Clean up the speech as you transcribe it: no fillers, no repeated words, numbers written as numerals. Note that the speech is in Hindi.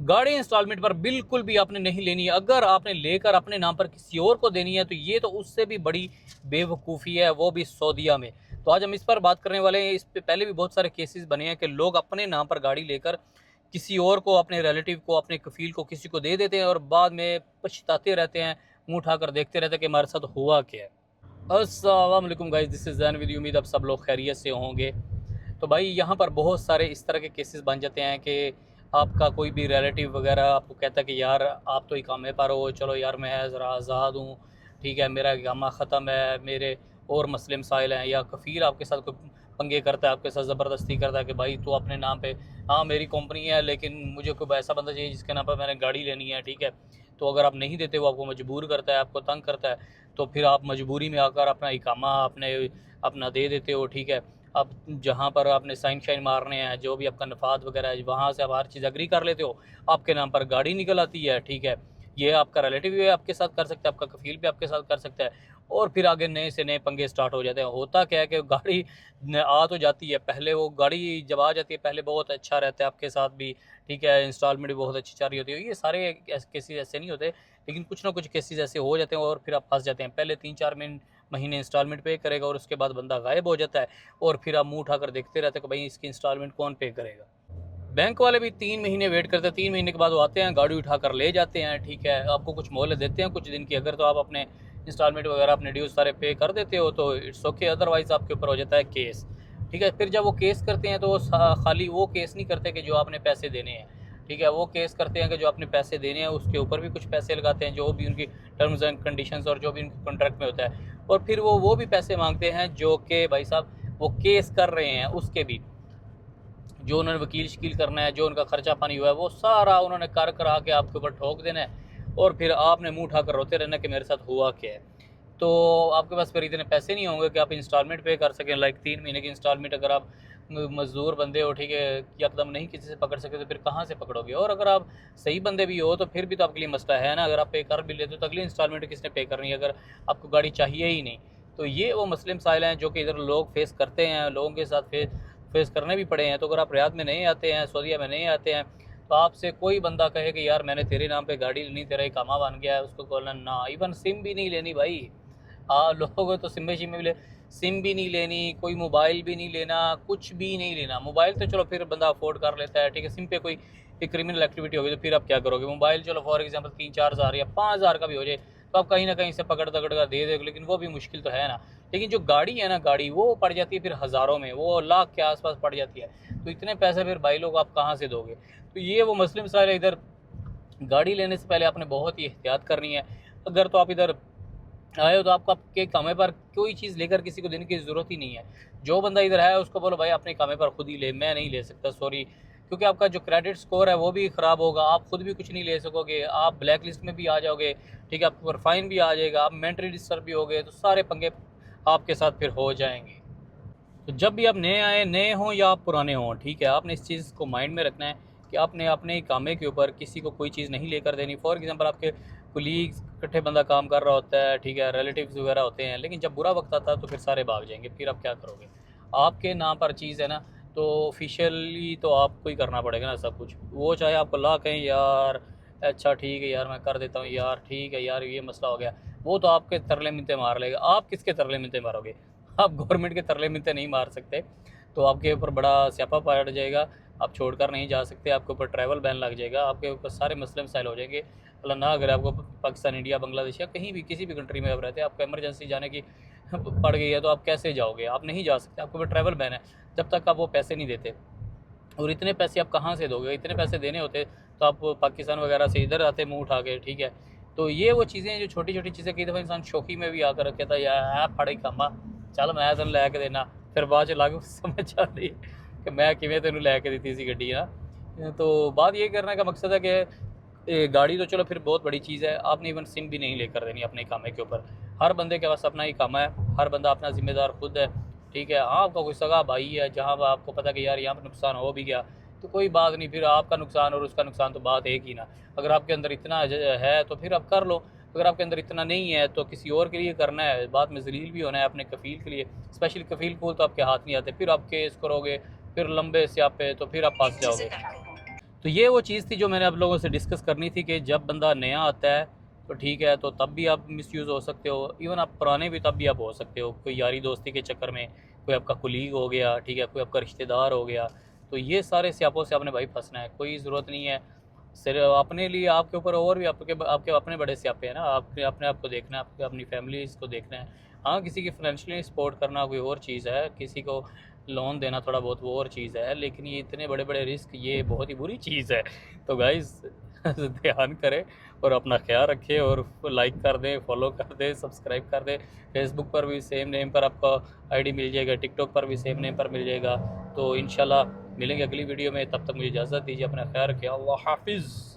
गाड़ी इंस्टॉलमेंट पर बिल्कुल भी आपने नहीं लेनी है। अगर आपने लेकर अपने नाम पर किसी और को देनी है तो ये तो उससे भी बड़ी बेवकूफ़ी है, वो भी सऊदीया में। तो आज हम इस पर बात करने वाले हैं। इस पे पहले भी बहुत सारे केसेस बने हैं कि लोग अपने नाम पर गाड़ी लेकर किसी और को, अपने रिलेटिव को, अपने कफील को, किसी को दे देते हैं और बाद में पछताते रहते हैं, मुंह उठाकर देखते रहते हैं कि हमारे साथ हुआ क्या है। अस्सलाम वालेकुम guys, this is Jain with, उम्मीद आप सब लोग खैरियत से होंगे। तो भाई यहाँ पर बहुत सारे इस तरह के केसेस बन जाते हैं कि आपका कोई भी रिलेटिव वगैरह आपको कहता है कि यार आप तो इकामे पर हो, चलो यार मैं ज़रा आज़ाद हूँ, ठीक है, मेरा इकामा ख़त्म है, मेरे और मसले मसाइल हैं। या कफ़ील आपके साथ कोई पंगे करता है, आपके साथ ज़बरदस्ती करता है कि भाई तो अपने नाम पे, हाँ मेरी कंपनी है लेकिन मुझे कोई ऐसा बंदा चाहिए जिसके नाम पर मैंने गाड़ी लेनी है, ठीक है। तो अगर आप नहीं देते, वो आपको मजबूर करता है, आपको तंग करता है, तो फिर आप मजबूरी में आकर अपना इकामा अपना दे देते हो, ठीक है। अब जहाँ पर आपने साइन शाइन मारने हैं, जो भी आपका नफाद वगैरह है, वहाँ से आप हर चीज़ एग्री कर लेते हो, आपके नाम पर गाड़ी निकल आती है, ठीक है। ये आपका रिलेटिव भी आपके साथ कर सकता है, आपका कफील भी आपके साथ कर सकता है, और फिर आगे नए से नए पंगे स्टार्ट हो जाते हैं। होता क्या है कि गाड़ी आ तो जाती है, पहले वो गाड़ी जब आ जाती है पहले बहुत अच्छा रहता है आपके साथ भी, ठीक है, इंस्टॉलमेंट भी बहुत अच्छी चल रही होती है। ये सारे केसेस ऐसे नहीं होते, लेकिन कुछ ना कुछ केसेस ऐसे हो जाते हैं और फिर आप फंस जाते हैं। पहले 3-4 महीने इंस्टॉलमेंट पे करेगा और उसके बाद बंदा गायब हो जाता है, और फिर आप मुंह उठाकर देखते रहते हैं कि भाई इसकी इंस्टॉलमेंट कौन पे करेगा। बैंक वाले भी 3 महीने वेट करते हैं, 3 महीने के बाद वो आते हैं, गाड़ी उठाकर ले जाते हैं, ठीक है। आपको कुछ मोहलत देते हैं कुछ दिन की, अगर तो आप अपने इंस्टॉलमेंट वगैरह अपने ड्यूज सारे पे कर देते हो तो इट्स ओके, अदरवाइज़ आपके ऊपर हो जाता है केस, ठीक है। फिर जब वो केस करते हैं तो वो खाली वो केस नहीं करते कि जो आपने पैसे देने हैं, ठीक है, वो केस करते हैं कि जो आपने पैसे देने हैं उसके ऊपर भी कुछ पैसे लगाते हैं, जो भी उनकी टर्म्स एंड कंडीशंस और जो भी उनके कॉन्ट्रैक्ट में होता है। और फिर वो भी पैसे मांगते हैं जो कि भाई साहब वो केस कर रहे हैं उसके भी, जो उन्होंने वकील शकील करना है, जो उनका खर्चा पानी हुआ है, वो सारा उन्होंने कर करा के आपके ऊपर ठोक देना है, और फिर आपने मुंह उठाकर रोते रहना कि मेरे साथ हुआ क्या है। तो आपके पास फिर इतने पैसे नहीं होंगे कि आप इंस्टॉलमेंट पे कर सकें। लाइक 3 महीने की इंस्टॉलमेंट, अगर आप मजदूर बंदे हो, ठीक है, यकदम नहीं किसी से पकड़ सकते तो फिर कहाँ से पकड़ोगे। और अगर आप सही बंदे भी हो तो फिर भी तो आपके लिए मसला है ना, अगर आप पे कर भी लेते हो तो अगली इंस्टॉलमेंट किसने पे करनी है अगर आपको गाड़ी चाहिए ही नहीं। तो ये वो मसले मसाइल हैं जो कि इधर लोग फेस करते हैं, लोगों के साथ फेस करने भी पड़े हैं। तो अगर आप रियाद में नहीं आते हैं, सऊदीया में नहीं आते हैं, तो आपसे कोई बंदा कहे कि यार मैंने तेरे नाम पे गाड़ी लेनी, तेरा इकामा बन गया है, उसको बोलना ना, इवन सिम भी नहीं लेनी भाई। लोग तो सिम में भी ले, सिम भी नहीं लेनी, कोई मोबाइल भी नहीं लेना, कुछ भी नहीं लेना। मोबाइल तो चलो फिर बंदा अफोर्ड कर लेता है, ठीक है। सिम पे कोई क्रिमिनल एक्टिविटी होगी तो फिर आप क्या करोगे। मोबाइल चलो फॉर एग्जांपल 3-4 हज़ार या 5 हज़ार का भी हो जाए तो आप कहीं ना कहीं से पकड़ दकड़ का दे दे, लेकिन वो भी मुश्किल तो है ना। लेकिन जो गाड़ी है ना, गाड़ी वो पड़ जाती है फिर हज़ारों में, वो लाख के आसपास पड़ जाती है। तो इतने पैसे फिर भाई लोग आप कहाँ से दोगे। तो ये वो मुस्लिम सारे इधर गाड़ी लेने से पहले आपने बहुत ही एहतियात करनी है। अगर तो आप इधर आए हो तो आपको आपके कामे पर कोई चीज़ लेकर किसी को देने की ज़रूरत ही नहीं है। जो बंदा इधर है उसको बोलो भाई अपने कामे पर खुद ही ले, मैं नहीं ले सकता, सॉरी। क्योंकि आपका जो क्रेडिट स्कोर है वो भी ख़राब होगा, आप खुद भी कुछ नहीं ले सकोगे, आप ब्लैक लिस्ट में भी आ जाओगे, ठीक है, आपके ऊपर फाइन भी आ जाएगा, आप मेंटली डिस्टर्ब भी होगे, तो सारे पंगे आपके साथ फिर हो जाएंगे। तो जब भी आप नए आए, नए हों या आप पुराने हों, ठीक है, आपने इस चीज़ को माइंड में रखना है कि आपने अपने कामे के ऊपर किसी को कोई चीज़ नहीं लेकर देनी। फॉर एग्जांपल आपके कोलीग्स इकट्ठे बंदा काम कर रहा होता है, ठीक है, रिलेटिव्स वगैरह होते हैं, लेकिन जब बुरा वक्त आता है तो फिर सारे भाग जाएंगे, फिर आप क्या करोगे। आपके नाम पर चीज़ है ना, तो ऑफिशियली तो आपको ही करना पड़ेगा ना सब कुछ। वो चाहे आपको ला कहें यार अच्छा ठीक है यार मैं कर देता हूँ यार, ठीक है यार ये मसला हो गया, वो तो आपके तरले मिनते मार लेगा। आप किसके तरले मिनते मारोगे, आप गवर्नमेंट के तरले मिलते नहीं मार सकते। तो आपके ऊपर बड़ा स्यापा पड़ जाएगा, आप छोड़कर नहीं जा सकते, आपके ऊपर ट्रैवल बैन लग जाएगा, आपके ऊपर सारे मसले मसाइल हो जाएंगे। अल्लाह ना अगर आपको पाकिस्तान, इंडिया, बांग्लादेश या कहीं भी किसी भी कंट्री में आप रहते हैं, आपको इमरजेंसी जाने की पड़ गई है तो आप कैसे जाओगे, आप नहीं जा सकते, आपके ऊपर ट्रैवल बैन है जब तक आप वो पैसे नहीं देते। और इतने पैसे आप कहाँ से दोगे, इतने पैसे देने होते तो आप पाकिस्तान वगैरह से इधर आते मुँह उठा के, ठीक है। तो ये वो चीज़ें हैं जो छोटी छोटी चीज़ें, कई दफ़ा इंसान शौकी में भी आकर कहता है यार फड़े कामा चल मैं तेन लैके देना, फिर बाद च लग समझ आ रही कि मैं किमें तेन लैके दी सी गड्डी ना। तो बात ये करने का मकसद है कि गाड़ी तो चलो फिर बहुत बड़ी चीज़ है, आपने इवन सिम भी नहीं लेकर देनी अपने कामे के ऊपर। हर बंदे के पास अपना ही कामा है, हर बंदा अपना जिम्मेदार खुद है, ठीक है। हाँ आपका कोई सगा भाई है जहाँ पर आपको पता कि यार यहाँ पर नुकसान हो भी गया तो कोई बात नहीं, फिर आपका नुकसान और उसका नुकसान तो बात एक ही ना। अगर आपके अंदर इतना है तो फिर आप कर लो, अगर आपके अंदर इतना नहीं है तो किसी और के लिए करना है, बाद में जलील भी होना है अपने कफ़ील के लिए। स्पेशली कफ़ील को तो आपके हाथ नहीं आते, फिर आप केस करोगे, फिर लंबे स्यापे, तो फिर आप फंस जाओगे। तो ये वो चीज़ थी जो मैंने आप लोगों से डिस्कस करनी थी कि जब बंदा नया आता है तो ठीक है, तो तब भी आप मिसयूज़ हो सकते हो, इवन आप पुराने भी तब भी आप हो सकते हो, कोई यारी दोस्ती के चक्कर में कोई आपका कुलीग हो गया, ठीक है, कोई आपका रिश्तेदार हो गया, तो ये सारे स्यापों से आपने भाई फंसना है, कोई ज़रूरत नहीं है। सिर्फ अपने लिए आपके ऊपर और भी आपके आपके अपने बड़े स्यापे हैं ना, आपने अपने आप को देखना है, आपके अपनी फैमिलीज़ को देखना है। हाँ, किसी की फाइनेंशियली सपोर्ट करना कोई और चीज़ है, किसी को लोन देना थोड़ा बहुत वो और चीज़ है, लेकिन ये इतने बड़े बड़े रिस्क ये बहुत ही बुरी चीज़ है। तो गाइस ध्यान करें और अपना ख्याल रखें, और लाइक कर दें, फॉलो कर दें, सब्सक्राइब कर दें। फेसबुक पर भी सेम नेम पर आपका आईडी मिल जाएगा, टिकटॉक पर भी सेम नेम पर मिल जाएगा। तो इंशाल्लाह मिलेंगे अगली वीडियो में, तब तक मुझे इजाज़त दीजिए, अपना ख्याल रखिए, अल्लाह हाफिज़।